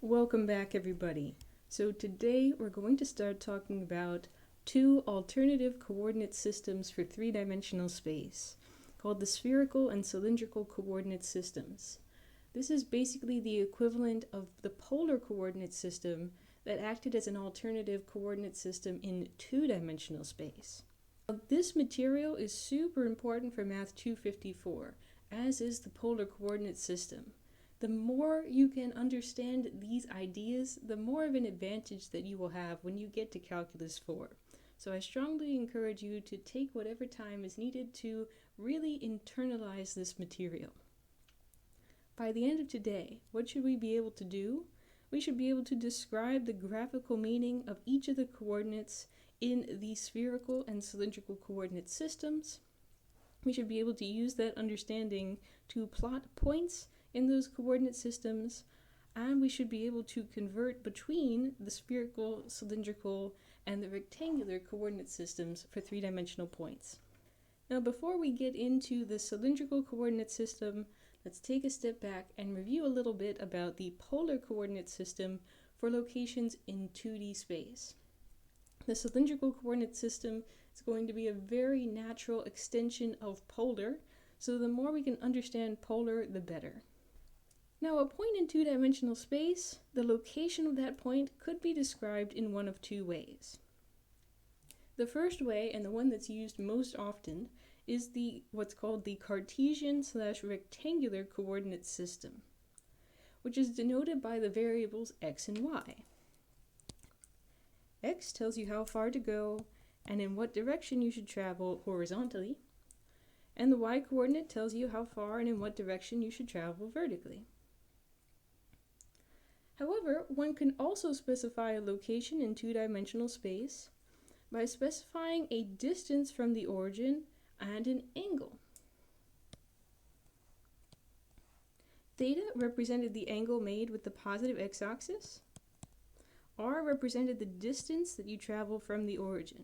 Welcome back, everybody. So today we're going to start talking about two alternative coordinate systems for three-dimensional space, called the spherical and cylindrical coordinate systems. This is basically the equivalent of the polar coordinate system that acted as an alternative coordinate system in two-dimensional space. Now, this material is super important for Math 254, as is the polar coordinate system. The more you can understand these ideas, the more of an advantage that you will have when you get to Calculus 4. So I strongly encourage you to take whatever time is needed to really internalize this material. By the end of today, what should we be able to do? We should be able to describe the graphical meaning of each of the coordinates in the spherical and cylindrical coordinate systems. We should be able to use that understanding to plot points in those coordinate systems, and we should be able to convert between the spherical, cylindrical, and the rectangular coordinate systems for three-dimensional points. Now, before we get into the cylindrical coordinate system, let's take a step back and review a little bit about the polar coordinate system for locations in 2D space. The cylindrical coordinate system is going to be a very natural extension of polar, so the more we can understand polar, the better. Now, a point in two-dimensional space, the location of that point could be described in one of two ways. The first way, and the one that's used most often, is what's called the Cartesian/rectangular coordinate system, which is denoted by the variables x and y. X tells you how far to go and in what direction you should travel horizontally, and the y coordinate tells you how far and in what direction you should travel vertically. However, one can also specify a location in two-dimensional space by specifying a distance from the origin and an angle. Theta represented the angle made with the positive x-axis. R represented the distance that you travel from the origin.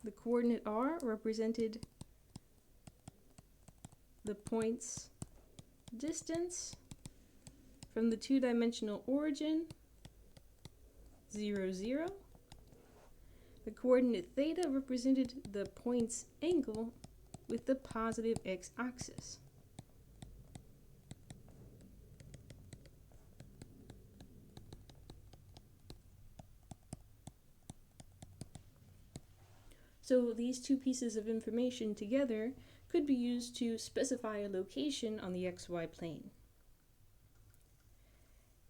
The coordinate r represented the point's distance from the two-dimensional origin, 0, 0. The coordinate theta represented the point's angle with the positive x-axis. So these two pieces of information together could be used to specify a location on the xy plane.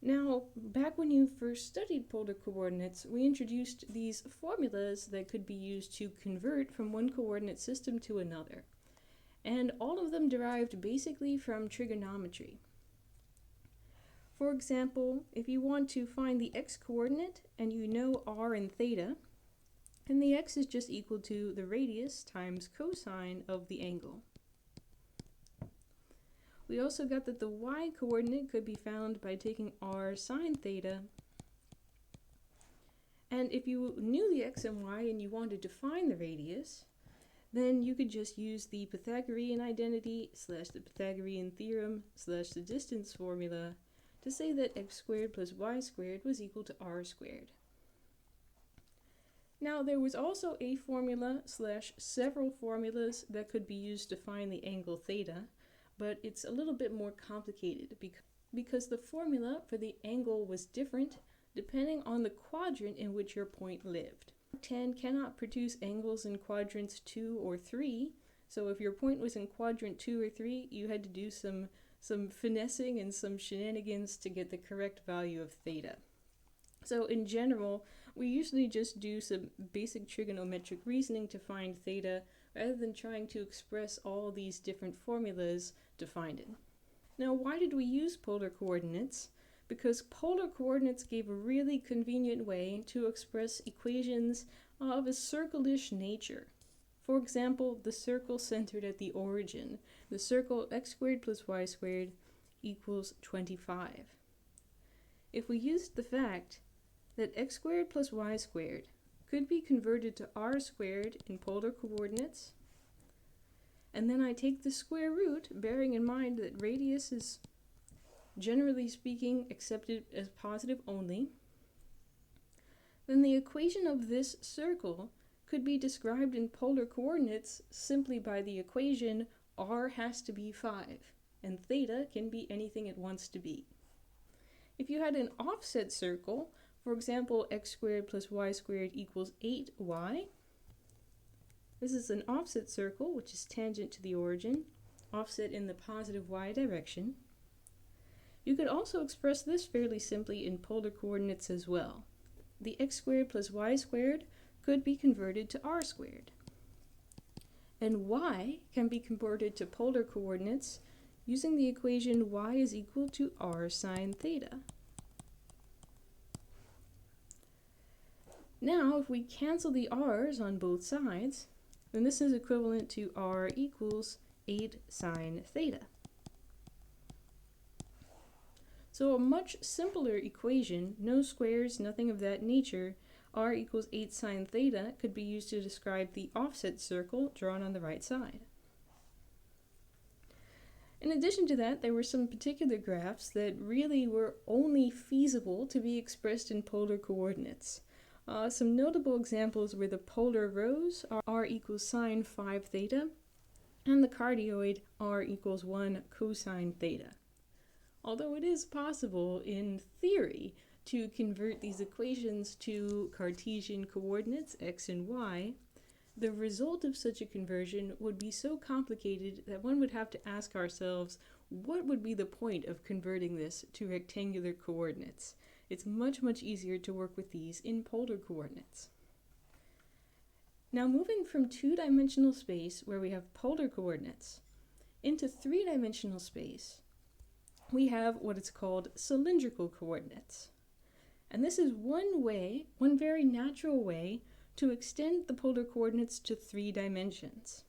Now, back when you first studied polar coordinates, we introduced these formulas that could be used to convert from one coordinate system to another, and all of them derived basically from trigonometry. For example, if you want to find the x-coordinate and you know r and theta, and the x is just equal to the radius times cosine of the angle. We also got that the y-coordinate could be found by taking r sine theta. And if you knew the x and y and you wanted to find the radius, then you could just use the Pythagorean identity / the Pythagorean theorem / the distance formula to say that x squared plus y squared was equal to r squared. Now, there was also a formula / several formulas that could be used to find the angle theta, but it's a little bit more complicated because the formula for the angle was different depending on the quadrant in which your point lived. 10 cannot produce angles in quadrants 2 or 3, so if your point was in quadrant 2 or 3, you had to do some finessing and some shenanigans to get the correct value of theta. So in general, we usually just do some basic trigonometric reasoning to find theta rather than trying to express all these different formulas to find it. Now, why did we use polar coordinates? Because polar coordinates gave a really convenient way to express equations of a circle-ish nature. For example, the circle centered at the origin. The circle x squared plus y squared equals 25. If we used the fact that x squared plus y squared could be converted to r squared in polar coordinates, and then I take the square root, bearing in mind that radius is generally speaking accepted as positive only, then the equation of this circle could be described in polar coordinates simply by the equation r has to be 5, and theta can be anything it wants to be. If you had an offset circle, for example, x squared plus y squared equals 8y, this is an offset circle, which is tangent to the origin, offset in the positive y direction. You could also express this fairly simply in polar coordinates as well. The x squared plus y squared could be converted to r squared. And y can be converted to polar coordinates using the equation y is equal to r sine theta. Now, if we cancel the r's on both sides, then this is equivalent to r equals 8 sine theta. So a much simpler equation, no squares, nothing of that nature, r equals 8 sine theta could be used to describe the offset circle drawn on the right side. In addition to that, there were some particular graphs that really were only feasible to be expressed in polar coordinates. Some notable examples were the polar rows, r equals sine 5 theta, and the cardioid, r equals 1 cosine theta. Although it is possible, in theory, to convert these equations to Cartesian coordinates, x and y, the result of such a conversion would be so complicated that one would have to ask ourselves, what would be the point of converting this to rectangular coordinates? It's much, much easier to work with these in polar coordinates. Now, moving from two-dimensional space, where we have polar coordinates, into three-dimensional space, we have what is called cylindrical coordinates. And this is one very natural way to extend the polar coordinates to 3 dimensions.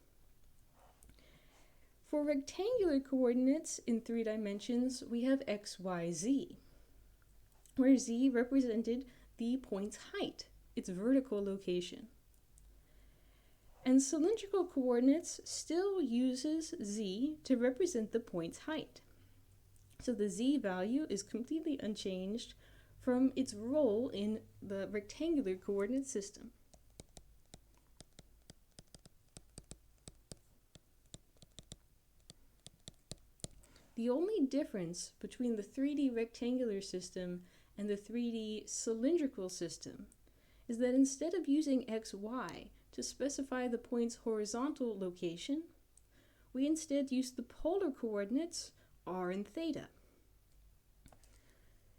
For rectangular coordinates in 3 dimensions, we have x, y, z, where z represented the point's height, its vertical location. And cylindrical coordinates still uses z to represent the point's height. So the z value is completely unchanged from its role in the rectangular coordinate system. The only difference between the 3D rectangular system and the 3D cylindrical system is that instead of using xy to specify the point's horizontal location, we instead use the polar coordinates r and theta.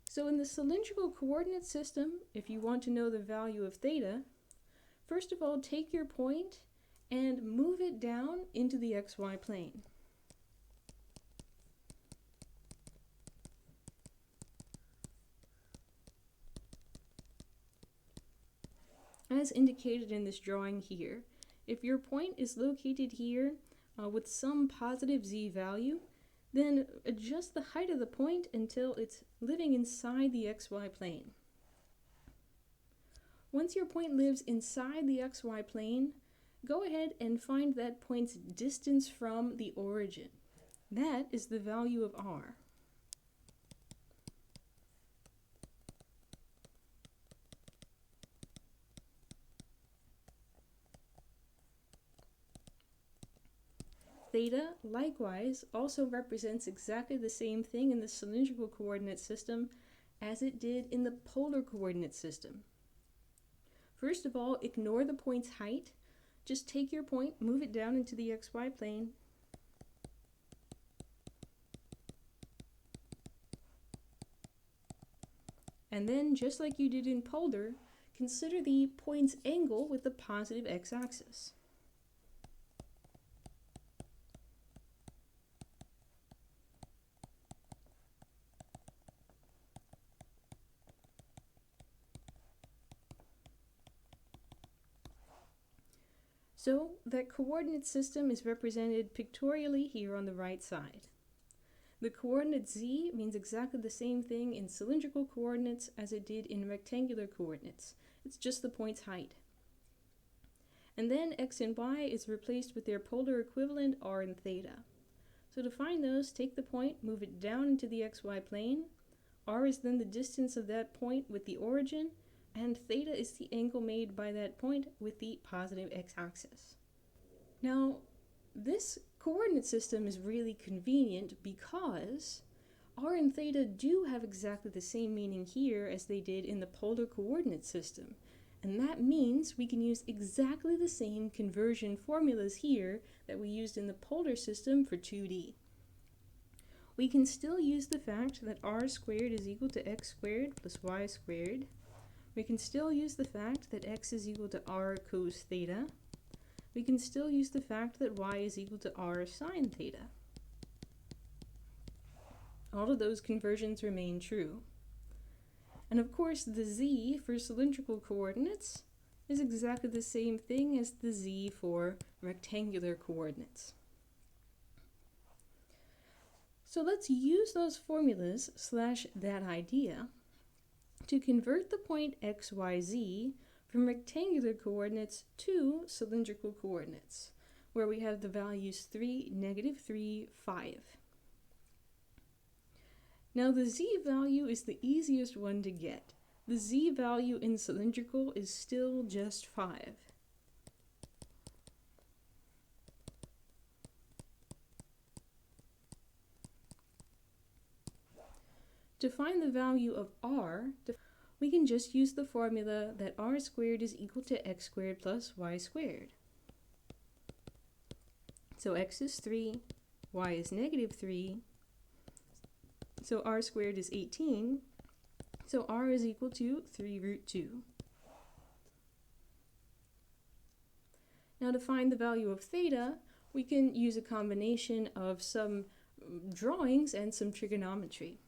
So in the cylindrical coordinate system, if you want to know the value of theta, first of all, take your point and move it down into the xy plane. As indicated in this drawing here, if your point is located here with some positive z value, then adjust the height of the point until it's living inside the xy plane. Once your point lives inside the xy plane, go ahead and find that point's distance from the origin. That is the value of r. Theta, likewise, also represents exactly the same thing in the cylindrical coordinate system as it did in the polar coordinate system. First of all, ignore the point's height. Just take your point, move it down into the xy plane. And then, just like you did in polar, consider the point's angle with the positive x-axis. So that coordinate system is represented pictorially here on the right side. The coordinate z means exactly the same thing in cylindrical coordinates as it did in rectangular coordinates. It's just the point's height. And then x and y is replaced with their polar equivalent r and theta. So to find those, take the point, move it down into the xy plane. R is then the distance of that point with the origin, and theta is the angle made by that point with the positive x-axis. Now, this coordinate system is really convenient because r and theta do have exactly the same meaning here as they did in the polar coordinate system. And that means we can use exactly the same conversion formulas here that we used in the polar system for 2D. We can still use the fact that r squared is equal to x squared plus y squared. We can still use the fact that x is equal to r cos theta. We can still use the fact that y is equal to r sine theta. All of those conversions remain true. And of course, the z for cylindrical coordinates is exactly the same thing as the z for rectangular coordinates. So let's use those formulas / that idea to convert the point xyz from rectangular coordinates to cylindrical coordinates, where we have the values 3, -3, 5. Now the z value is the easiest one to get. The z value in cylindrical is still just 5. To find the value of r, we can just use the formula that r squared is equal to x squared plus y squared. So x is 3, y is -3, so r squared is 18, so r is equal to 3√2. Now to find the value of theta, we can use a combination of some drawings and some trigonometry.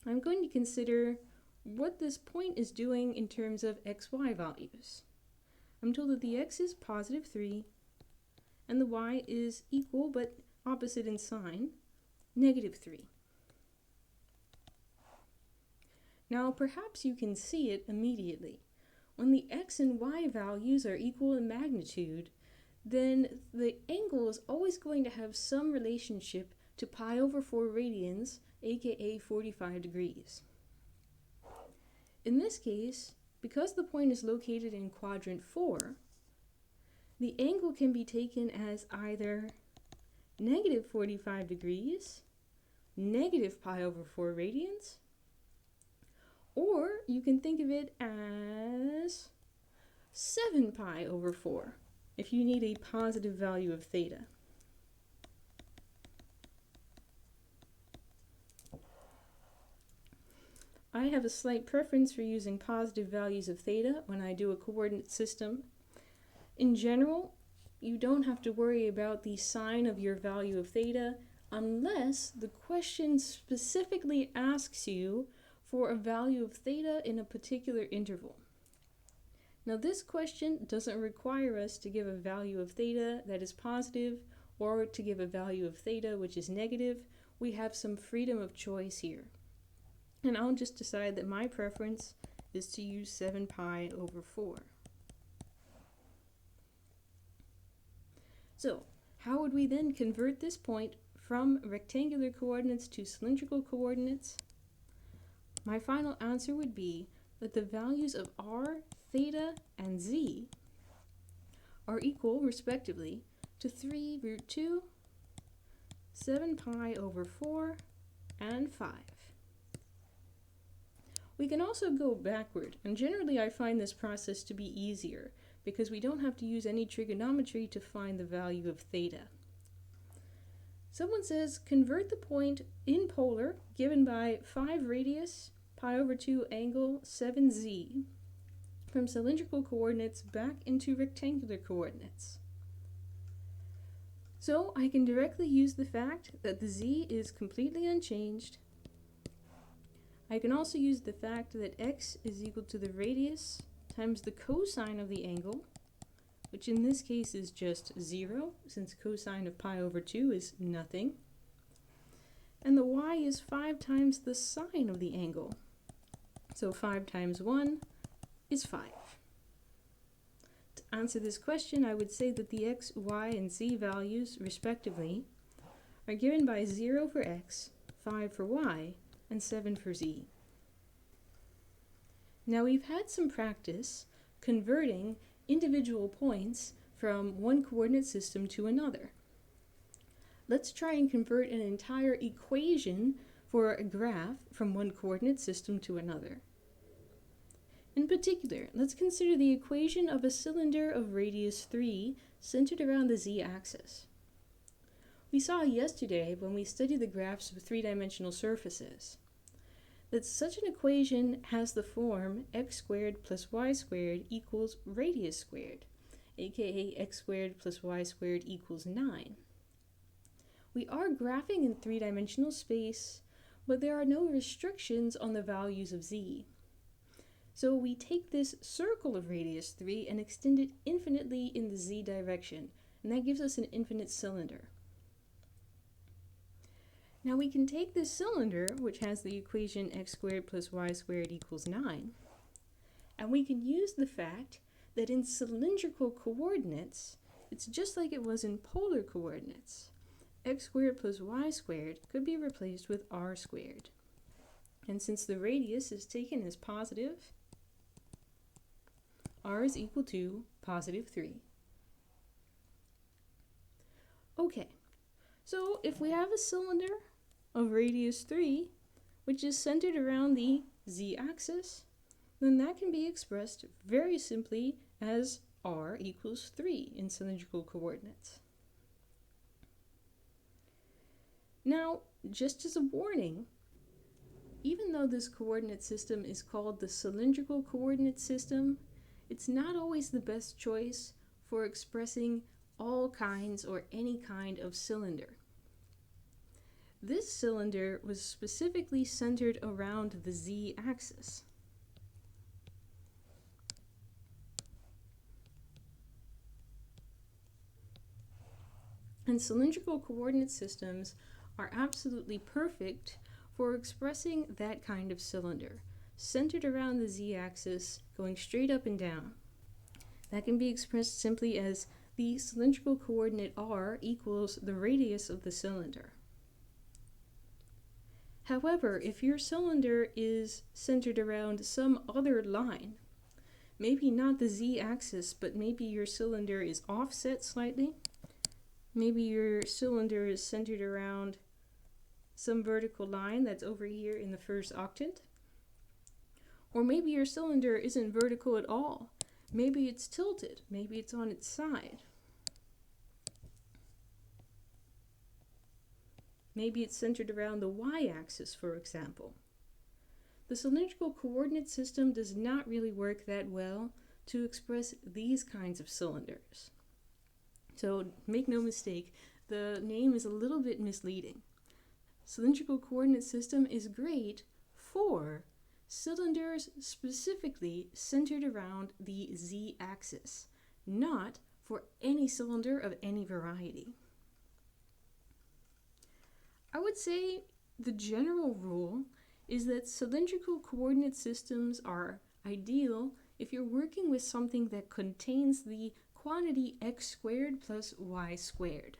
I'm going to consider what this point is doing in terms of xy values. I'm told that the x is +3 and the y is equal but opposite in sign, -3. Now perhaps you can see it immediately. When the x and y values are equal in magnitude, then the angle is always going to have some relationship to pi/4 radians, aka 45 degrees. In this case, because the point is located in quadrant 4, the angle can be taken as either -45 degrees, -pi/4 radians, or you can think of it as 7pi/4 if you need a positive value of theta. I have a slight preference for using positive values of theta when I do a coordinate system. In general, you don't have to worry about the sign of your value of theta unless the question specifically asks you for a value of theta in a particular interval. Now this question doesn't require us to give a value of theta that is positive or to give a value of theta which is negative. We have some freedom of choice here. And I'll just decide that my preference is to use 7pi/4. So, how would we then convert this point from rectangular coordinates to cylindrical coordinates? My final answer would be that the values of r, theta, and z are equal, respectively, to 3√2, 7pi/4, and 5. We can also go backward, and generally I find this process to be easier because we don't have to use any trigonometry to find the value of theta. Someone says convert the point in polar given by 5 radius, pi/2 angle, 7z from cylindrical coordinates back into rectangular coordinates. So I can directly use the fact that the z is completely unchanged. I can also use the fact that x is equal to the radius times the cosine of the angle, which in this case is just 0, since cosine of pi/2 is nothing. And the y is 5 times the sine of the angle. So 5 times 1 is 5. To answer this question, I would say that the x, y, and z values, respectively, are given by 0 for x, 5 for y, and 7 for z. Now we've had some practice converting individual points from one coordinate system to another. Let's try and convert an entire equation for a graph from one coordinate system to another. In particular, let's consider the equation of a cylinder of radius 3 centered around the z-axis. We saw yesterday, when we studied the graphs of three-dimensional surfaces, that such an equation has the form x squared plus y squared equals radius squared, aka x squared plus y squared equals 9. We are graphing in three-dimensional space, but there are no restrictions on the values of z. So we take this circle of radius 3 and extend it infinitely in the z direction, and that gives us an infinite cylinder. Now we can take this cylinder, which has the equation x squared plus y squared equals 9, and we can use the fact that in cylindrical coordinates, it's just like it was in polar coordinates. X squared plus y squared could be replaced with r squared. And since the radius is taken as positive, r is equal to positive 3. Okay, so if we have a cylinder of radius 3, which is centered around the z-axis, then that can be expressed very simply as r equals 3 in cylindrical coordinates. Now, just as a warning, even though this coordinate system is called the cylindrical coordinate system, it's not always the best choice for expressing all kinds or any kind of cylinder. This cylinder was specifically centered around the z-axis. And cylindrical coordinate systems are absolutely perfect for expressing that kind of cylinder, centered around the z-axis, going straight up and down. That can be expressed simply as the cylindrical coordinate r equals the radius of the cylinder. However, if your cylinder is centered around some other line, maybe not the z-axis, but maybe your cylinder is offset slightly, maybe your cylinder is centered around some vertical line that's over here in the first octant, or maybe your cylinder isn't vertical at all. Maybe it's tilted, maybe it's on its side. Maybe it's centered around the y-axis, for example. The cylindrical coordinate system does not really work that well to express these kinds of cylinders. So make no mistake, the name is a little bit misleading. Cylindrical coordinate system is great for cylinders specifically centered around the z-axis, not for any cylinder of any variety. I would say the general rule is that cylindrical coordinate systems are ideal if you're working with something that contains the quantity x squared plus y squared,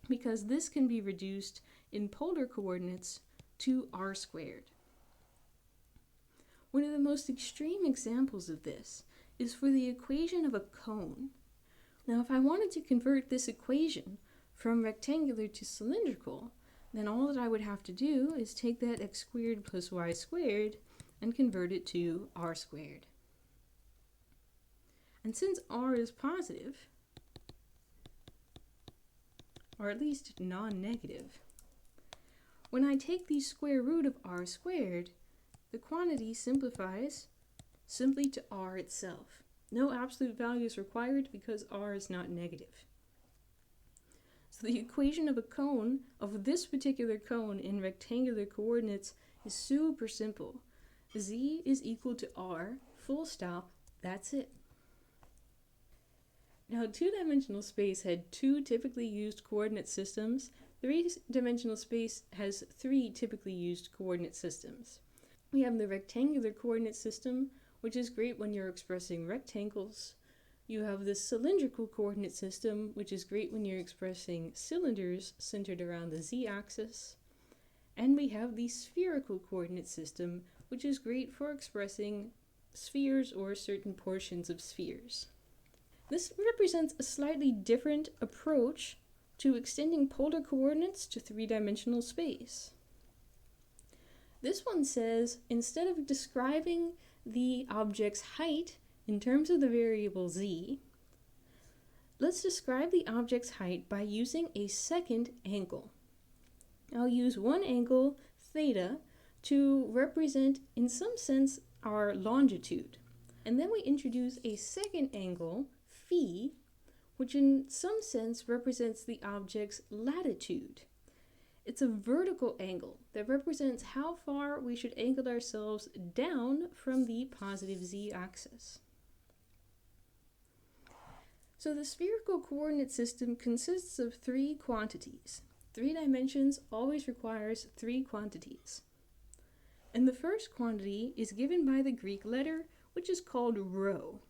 because this can be reduced in polar coordinates to r squared. One of the most extreme examples of this is for the equation of a cone. Now, if I wanted to convert this equation from rectangular to cylindrical, then all that I would have to do is take that x squared plus y squared and convert it to r squared. And since r is positive, or at least non-negative, when I take the square root of r squared, the quantity simplifies simply to r itself. No absolute value is required because r is not negative. So the equation of a cone, of this particular cone in rectangular coordinates, is super simple. Z is equal to r, full stop, that's it. Now, two-dimensional space had two typically used coordinate systems. Three-dimensional space has three typically used coordinate systems. We have the rectangular coordinate system, which is great when you're expressing rectangles. You have the cylindrical coordinate system, which is great when you're expressing cylinders centered around the z-axis. And we have the spherical coordinate system, which is great for expressing spheres or certain portions of spheres. This represents a slightly different approach to extending polar coordinates to three-dimensional space. This one says, instead of describing the object's height in terms of the variable z, let's describe the object's height by using a second angle. I'll use one angle, theta, to represent, in some sense, our longitude. And then we introduce a second angle, phi, which in some sense represents the object's latitude. It's a vertical angle that represents how far we should angle ourselves down from the positive z-axis. So the spherical coordinate system consists of three quantities. 3 dimensions always requires 3 quantities. And the first quantity is given by the Greek letter, which is called rho.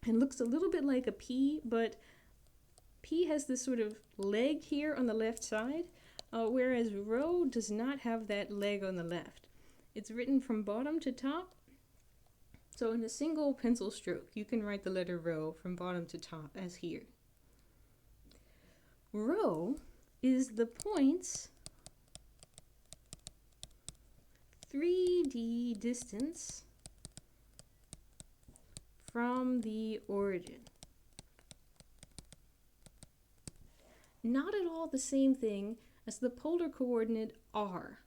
And looks a little bit like a P, but P has this sort of leg here on the left side, whereas rho does not have that leg on the left. It's written from bottom to top. So in a single pencil stroke, you can write the letter rho from bottom to top as here. Rho is the point's 3D distance from the origin. Not at all the same thing as the polar coordinate r.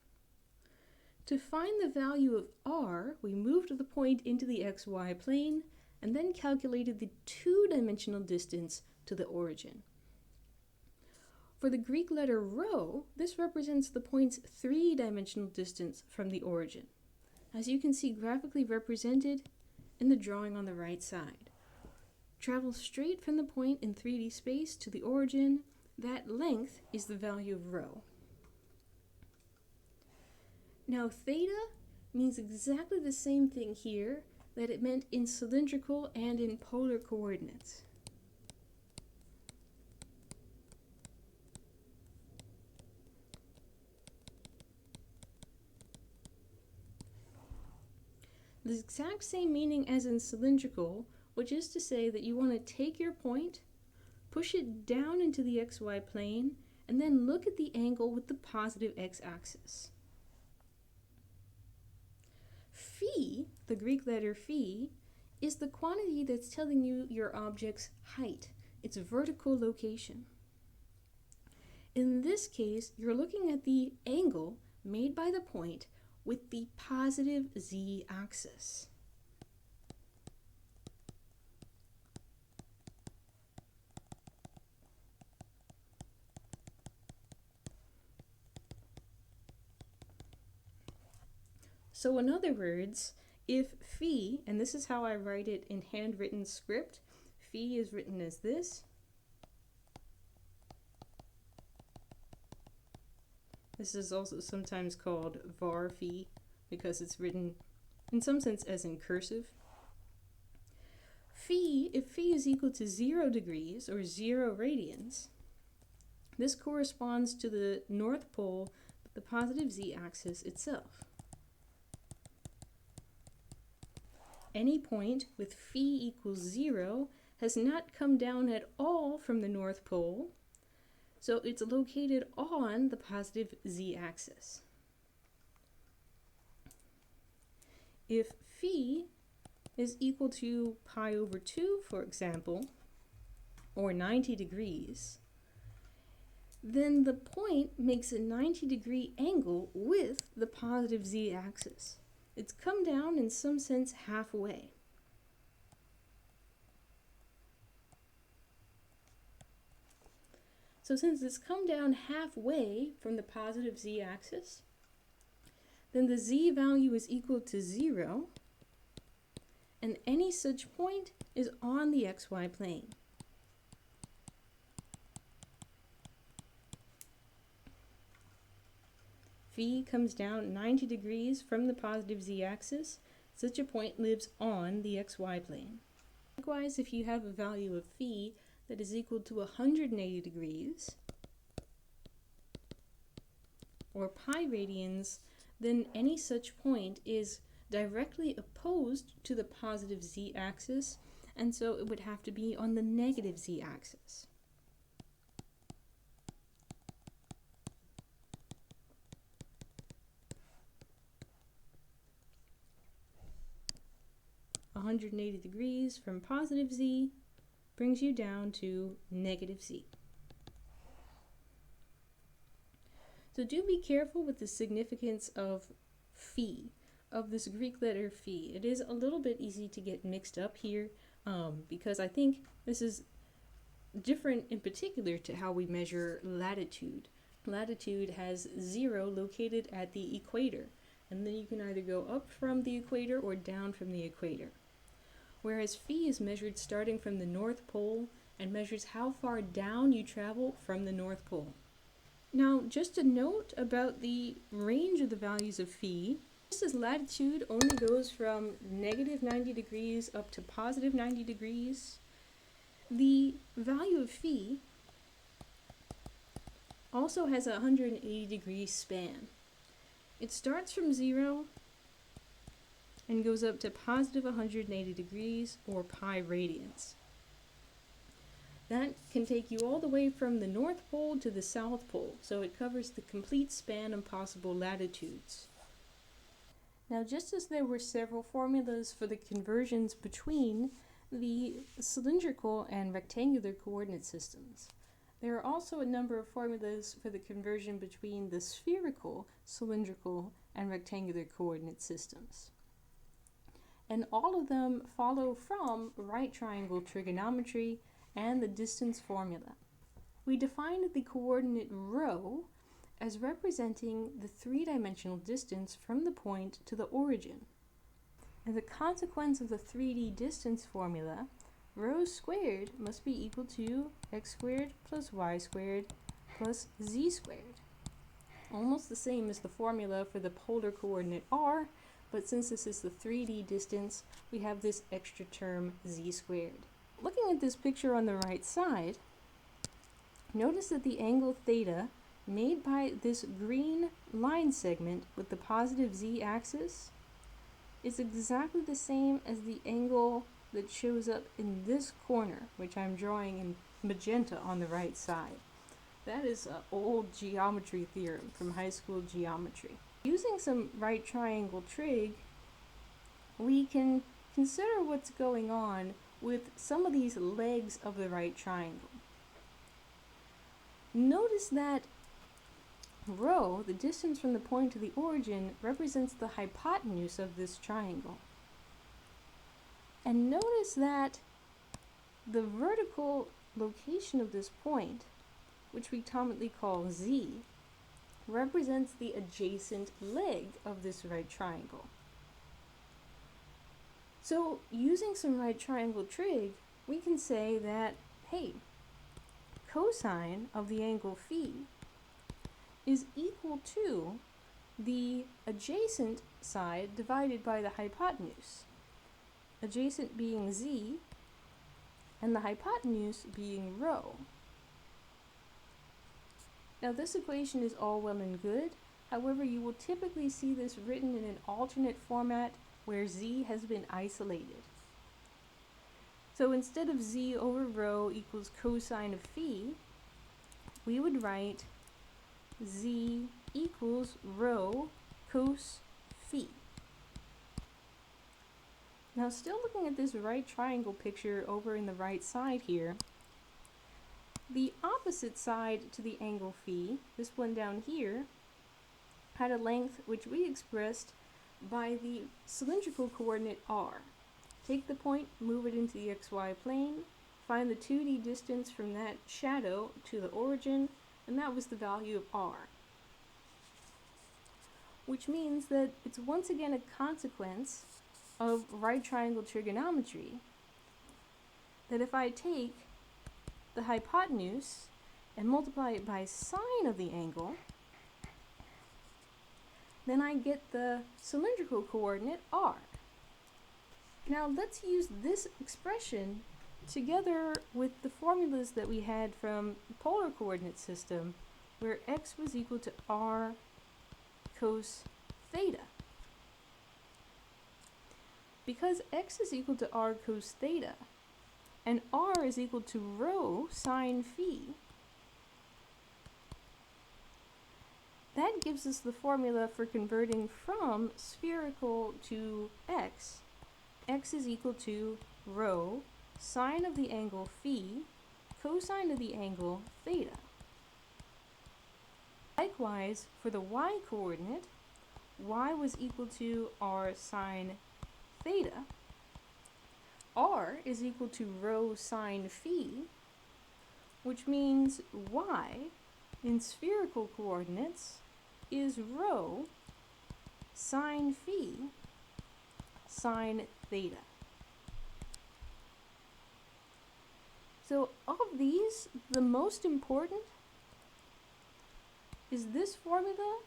To find the value of r, we moved the point into the xy plane and then calculated the 2-dimensional distance to the origin. For the Greek letter rho, this represents the point's 3-dimensional distance from the origin, as you can see graphically represented in the drawing on the right side. Travel straight from the point in 3D space to the origin. That length is the value of rho. Now theta means exactly the same thing here that it meant in cylindrical and in polar coordinates. The exact same meaning as in cylindrical, which is to say that you want to take your point, push it down into the xy plane, and then look at the angle with the positive x-axis. Phi, the Greek letter phi, is the quantity that's telling you your object's height, its vertical location. In this case, you're looking at the angle made by the point with the positive z-axis. So in other words, if phi, and this is how I write it in handwritten script, phi is written as this. This is also sometimes called var phi because it's written in some sense as in cursive. Phi, if phi is equal to 0 degrees or 0 radians, this corresponds to the North Pole, the positive z-axis itself. Any point with phi equals 0 has not come down at all from the North Pole, so it's located on the positive z-axis. If phi is equal to pi over 2, for example, or 90 degrees, then the point makes a 90-degree angle with the positive z-axis. It's come down in some sense halfway. So since it's come down halfway from the positive z-axis, then the z value is equal to 0, and any such point is on the xy plane. Phi comes down 90 degrees from the positive z-axis. Such a point lives on the xy plane. Likewise, if you have a value of phi that is equal to 180 degrees, or pi radians, then any such point is directly opposed to the positive z-axis, and so it would have to be on the negative z-axis. (180 degrees from positive z brings you down to negative z. So do be careful with the significance of phi, of this Greek letter phi. It is a little bit easy to get mixed up here because I think this is different in particular to how we measure latitude. Latitude has 0 located at the equator, and then you can either go up from the equator or down from the equator. Whereas phi is measured starting from the North Pole and measures how far down you travel from the North Pole. Now, just a note about the range of the values of phi. Just as latitude only goes from negative 90 degrees up to positive 90 degrees, the value of phi also has a 180 degree span. It starts from 0 and goes up to positive 180 degrees, or pi radians. That can take you all the way from the North Pole to the South Pole, so it covers the complete span of possible latitudes. Now, just as there were several formulas for the conversions between the cylindrical and rectangular coordinate systems, there are also a number of formulas for the conversion between the spherical, cylindrical, and rectangular coordinate systems. And all of them follow from right triangle trigonometry and the distance formula. We defined the coordinate rho as representing the three-dimensional distance from the point to the origin. As a consequence of the 3D distance formula, rho squared must be equal to x squared plus y squared plus z squared. Almost the same as the formula for the polar coordinate r, but since this is the 3D distance, we have this extra term z squared. Looking at this picture on the right side, notice that the angle theta made by this green line segment with the positive z-axis is exactly the same as the angle that shows up in this corner, which I'm drawing in magenta on the right side. That is an old geometry theorem from high school geometry. Using some right triangle trig, we can consider what's going on with some of these legs of the right triangle. Notice that rho, the distance from the point to the origin, represents the hypotenuse of this triangle. And notice that the vertical location of this point, which we commonly call z, represents the adjacent leg of this right triangle. So, using some right triangle trig, we can say that, hey, cosine of the angle phi is equal to the adjacent side divided by the hypotenuse. Adjacent being z, and the hypotenuse being rho. Now this equation is all well and good, however you will typically see this written in an alternate format where z has been isolated. So instead of z over rho equals cosine of phi, we would write z equals rho cos phi. Now still looking at this right triangle picture over in the right side here, the opposite side to the angle phi, this one down here, had a length which we expressed by the cylindrical coordinate r. Take the point, move it into the xy plane, find the 2D distance from that shadow to the origin, and that was the value of r. Which means that it's once again a consequence of right triangle trigonometry that if I take the hypotenuse and multiply it by sine of the angle, then I get the cylindrical coordinate r. Now let's use this expression together with the formulas that we had from the polar coordinate system, where x was equal to r cos theta. Because x is equal to r cos theta, and r is equal to rho sine phi, that gives us the formula for converting from spherical to x. X is equal to rho sine of the angle phi cosine of the angle theta. Likewise, for the y coordinate, y was equal to r sine theta. R is equal to rho sine phi, which means y in spherical coordinates is rho sine phi sine theta. So of these, the most important is this formula,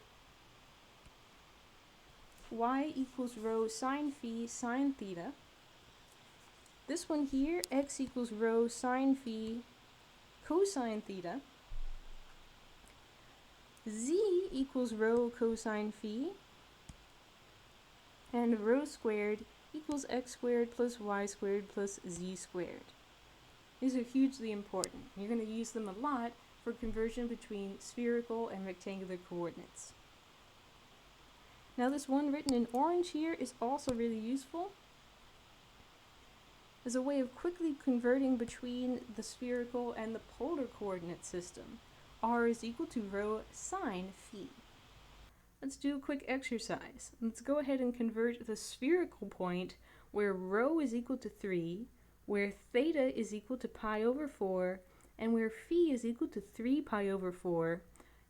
y equals rho sine phi sine theta. This one here, x equals rho sine phi cosine theta. Z equals rho cosine phi. And rho squared equals x squared plus y squared plus z squared. These are hugely important. You're going to use them a lot for conversion between spherical and rectangular coordinates. Now this one written in orange here is also really useful as a way of quickly converting between the spherical and the polar coordinate system. R is equal to rho sine phi. Let's do a quick exercise. Let's go ahead and convert the spherical point where rho is equal to 3, where theta is equal to pi over 4, and where phi is equal to 3 pi over 4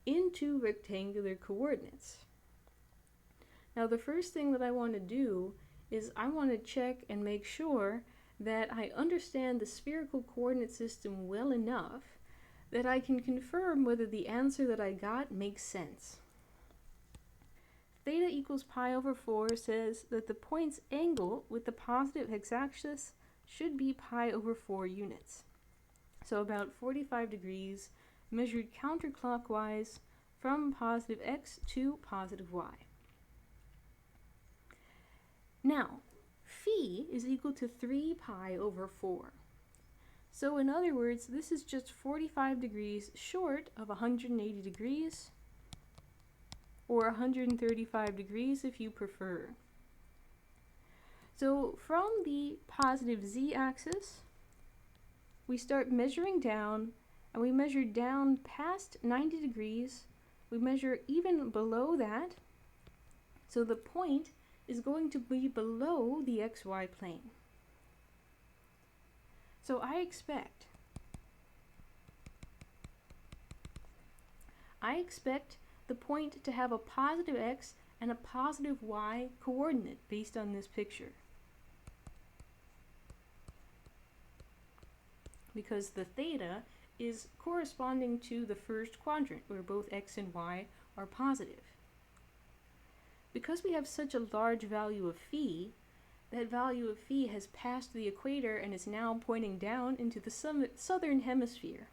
into rectangular coordinates. Now the first thing that I want to do is I want to check and make sure that I understand the spherical coordinate system well enough that I can confirm whether the answer that I got makes sense. Theta equals pi over 4 says that the point's angle with the positive x-axis should be pi over 4 units. So about 45 degrees measured counterclockwise from positive x to positive y. Now, phi is equal to 3 pi over 4. So in other words, this is just 45 degrees short of 180 degrees, or 135 degrees if you prefer. So from the positive z-axis, we start measuring down, and we measure down past 90 degrees. We measure even below that, so the point is going to be below the xy plane. So I expect the point to have a positive x and a positive y coordinate based on this picture, because the theta is corresponding to the first quadrant where both x and y are positive. Because we have such a large value of phi, that value of phi has passed the equator and is now pointing down into the southern hemisphere.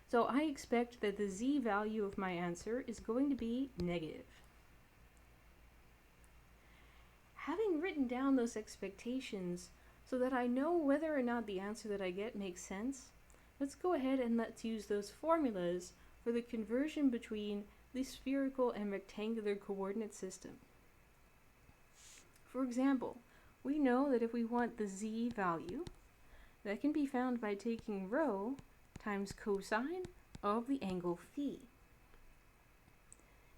So I expect that the z value of my answer is going to be negative. Having written down those expectations so that I know whether or not the answer that I get makes sense, let's go ahead and let's use those formulas for the conversion between the spherical and rectangular coordinate system. For example, we know that if we want the z value, that can be found by taking rho times cosine of the angle phi.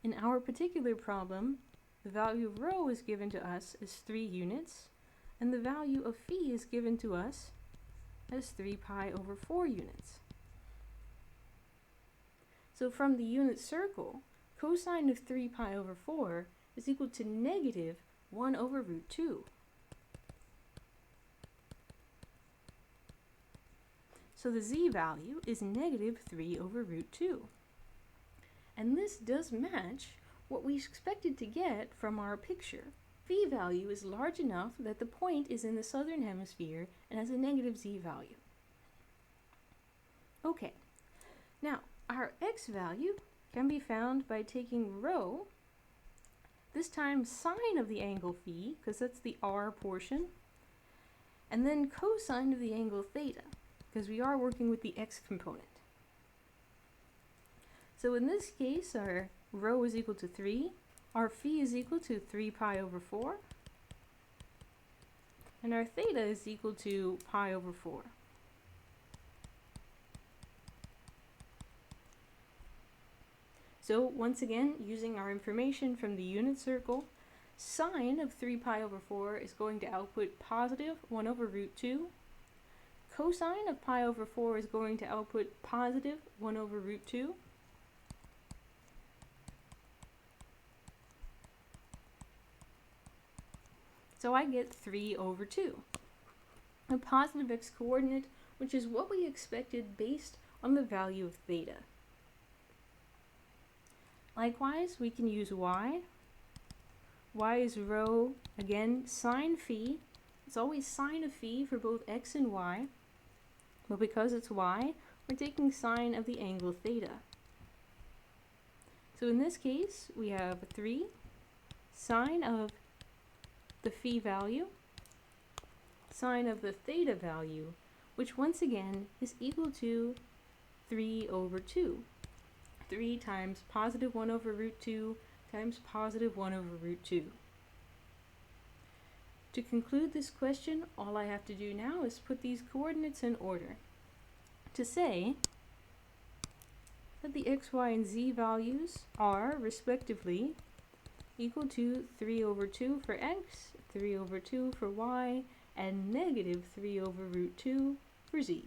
In our particular problem, the value of rho is given to us as 3 units, and the value of phi is given to us as 3 pi over 4 units. So from the unit circle, cosine of 3 pi over 4 is equal to negative 1 over root 2. So the z value is negative 3 over root 2. And this does match what we expected to get from our picture. phi value is large enough that the point is in the southern hemisphere and has a negative z value. Okay, now our x value can be found by taking rho, this time sine of the angle phi, because that's the r portion, and then cosine of the angle theta, because we are working with the x component. So in this case, our rho is equal to 3, our phi is equal to 3 pi over 4, and our theta is equal to pi over 4. So once again, using our information from the unit circle, sine of 3 pi over 4 is going to output positive 1 over root 2. Cosine of pi over 4 is going to output positive 1 over root 2. So I get 3 over 2, a positive x coordinate, which is what we expected based on the value of theta. Likewise, we can use y. Y is rho, again, sine phi. It's always sine of phi for both x and y, but because it's y, we're taking sine of the angle theta. So in this case, we have 3 sine of the phi value, sine of the theta value, which once again is equal to 3 over 2. 3 times positive 1 over root 2 times positive 1 over root 2. To conclude this question, all I have to do now is put these coordinates in order to say that the x, y, and z values are, respectively, equal to 3 over 2 for x, 3 over 2 for y, and negative 3 over root 2 for z.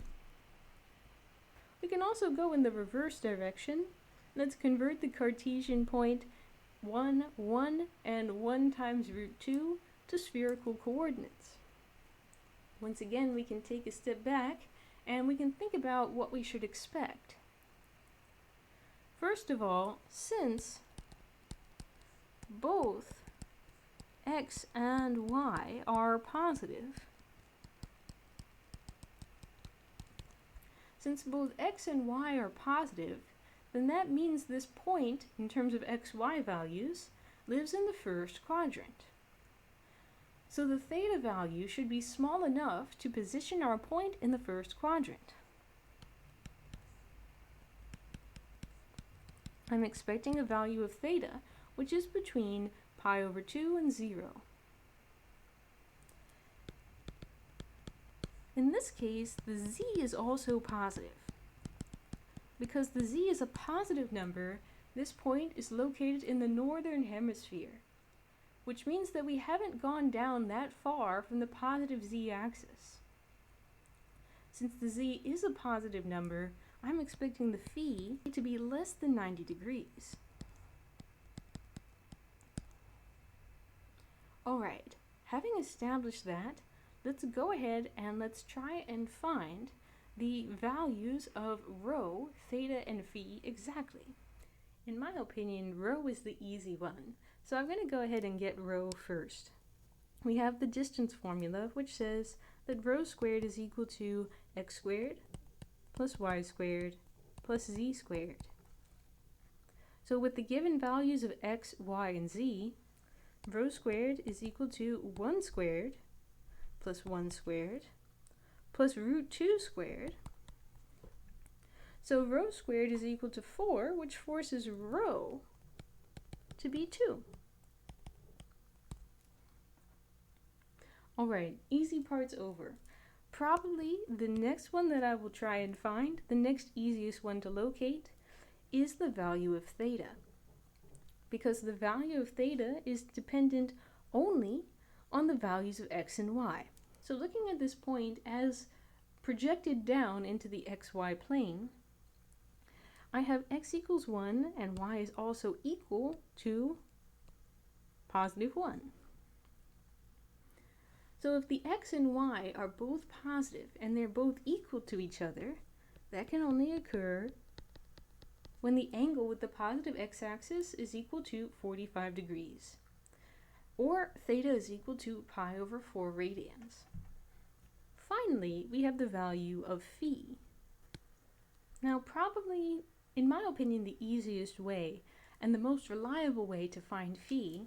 We can also go in the reverse direction. Let's convert the Cartesian point 1, 1, and 1 times root 2 to spherical coordinates. Once again, we can take a step back and we can think about what we should expect. First of all, since both x and y are positive, then that means this point, in terms of x-y values, lives in the first quadrant. So the theta value should be small enough to position our point in the first quadrant. I'm expecting a value of theta, which is between pi over 2 and 0. In this case, the z is also positive. Because the z is a positive number, this point is located in the northern hemisphere, which means that we haven't gone down that far from the positive z-axis. Since the z is a positive number, I'm expecting the phi to be less than 90 degrees. Alright, having established that, let's go ahead and let's try and find the values of rho, theta, and phi exactly. In my opinion, rho is the easy one, so I'm going to go ahead and get rho first. We have the distance formula, which says that rho squared is equal to x squared plus y squared plus z squared. So with the given values of x, y, and z, rho squared is equal to 1 squared plus 1 squared plus root 2 squared. So rho squared is equal to 4, which forces rho to be 2. Alright, easy part's over. Probably the next one that I will try and find, the next easiest one to locate, is the value of theta. Because the value of theta is dependent only on the values of x and y. So looking at this point as projected down into the xy plane, I have x equals 1 and y is also equal to positive 1. So if the x and y are both positive and they're both equal to each other, that can only occur when the angle with the positive x-axis is equal to 45 degrees. or theta is equal to pi over 4 radians. Finally, we have the value of phi. Now, probably, in my opinion, the easiest way and the most reliable way to find phi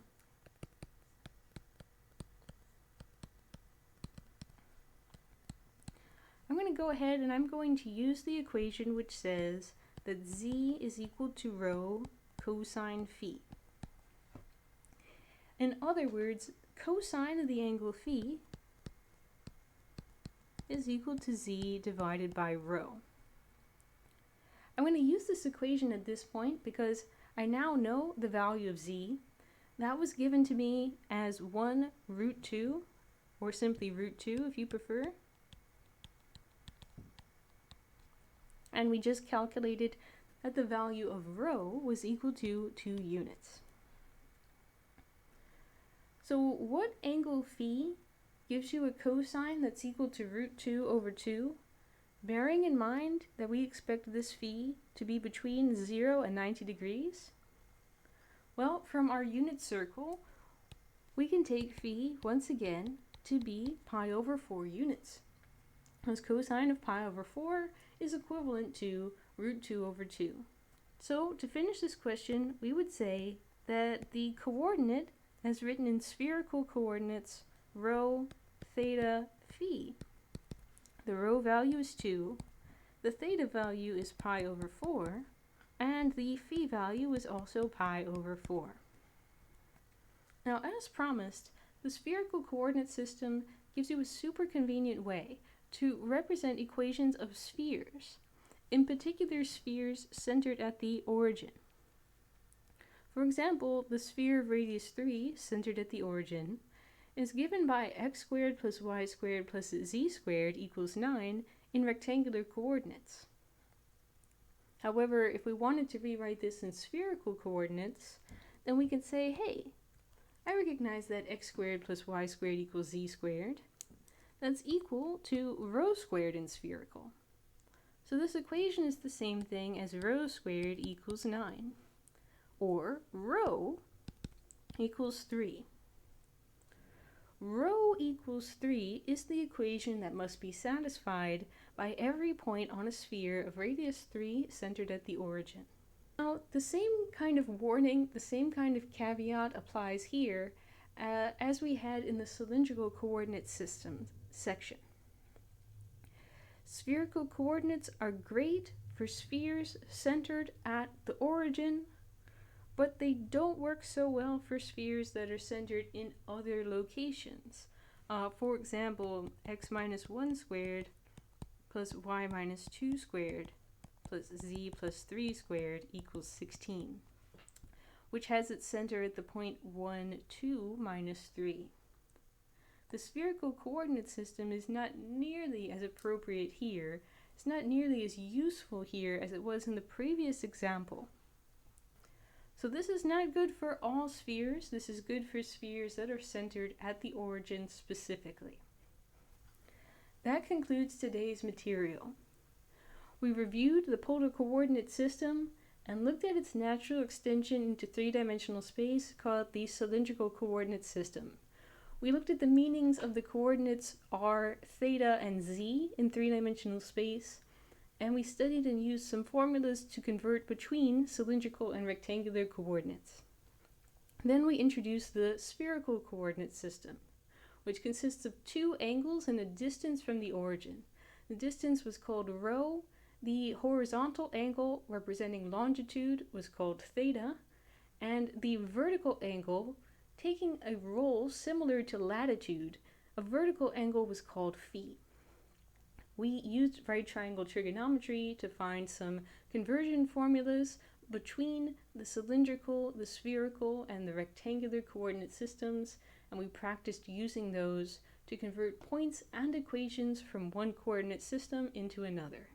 I'm going to go ahead and I'm going to use the equation which says that z is equal to rho cosine phi. In other words, cosine of the angle phi is equal to z divided by rho. I'm going to use this equation at this point because I now know the value of z. That was given to me as 1 root 2, or simply root 2 if you prefer. And we just calculated that the value of rho was equal to 2 units. So what angle phi gives you a cosine that's equal to root 2 over 2, bearing in mind that we expect this phi to be between 0 and 90 degrees? Well, from our unit circle, we can take phi once again to be pi over 4 units, as cosine of pi over 4 is equivalent to root 2 over 2. So to finish this question, we would say that the coordinate, as written in spherical coordinates, rho, theta, phi, the rho value is 2, the theta value is pi over 4, and the phi value is also pi over 4. Now, as promised, the spherical coordinate system gives you a super convenient way to represent equations of spheres, in particular spheres centered at the origin. For example, the sphere of radius 3, centered at the origin, is given by x squared plus y squared plus z squared equals 9 in rectangular coordinates. However, if we wanted to rewrite this in spherical coordinates, then we can say, hey, I recognize that x squared plus y squared equals z squared. That's equal to rho squared in spherical. So this equation is the same thing as rho squared equals 9, or rho equals 3. Rho equals 3 is the equation that must be satisfied by every point on a sphere of radius 3 centered at the origin. Now, the same kind of warning, the same kind of caveat applies here as we had in the cylindrical coordinate system section. Spherical coordinates are great for spheres centered at the origin, but they don't work so well for spheres that are centered in other locations. For example, x minus 1 squared plus y minus 2 squared plus z plus 3 squared equals 16, which has its center at the point 1, 2 minus 3. The spherical coordinate system is not nearly as appropriate here. It's not nearly as useful here as it was in the previous example. So this is not good for all spheres. This is good for spheres that are centered at the origin specifically. That concludes today's material. We reviewed the polar coordinate system and looked at its natural extension into three-dimensional space called the cylindrical coordinate system. We looked at the meanings of the coordinates r, theta, and z in three-dimensional space, and we studied and used some formulas to convert between cylindrical and rectangular coordinates. Then we introduced the spherical coordinate system, which consists of two angles and a distance from the origin. The distance was called rho, the horizontal angle representing longitude was called theta, and the vertical angle, taking a role similar to latitude, a vertical angle was called phi. We used right triangle trigonometry to find some conversion formulas between the cylindrical, the spherical, and the rectangular coordinate systems, and we practiced using those to convert points and equations from one coordinate system into another.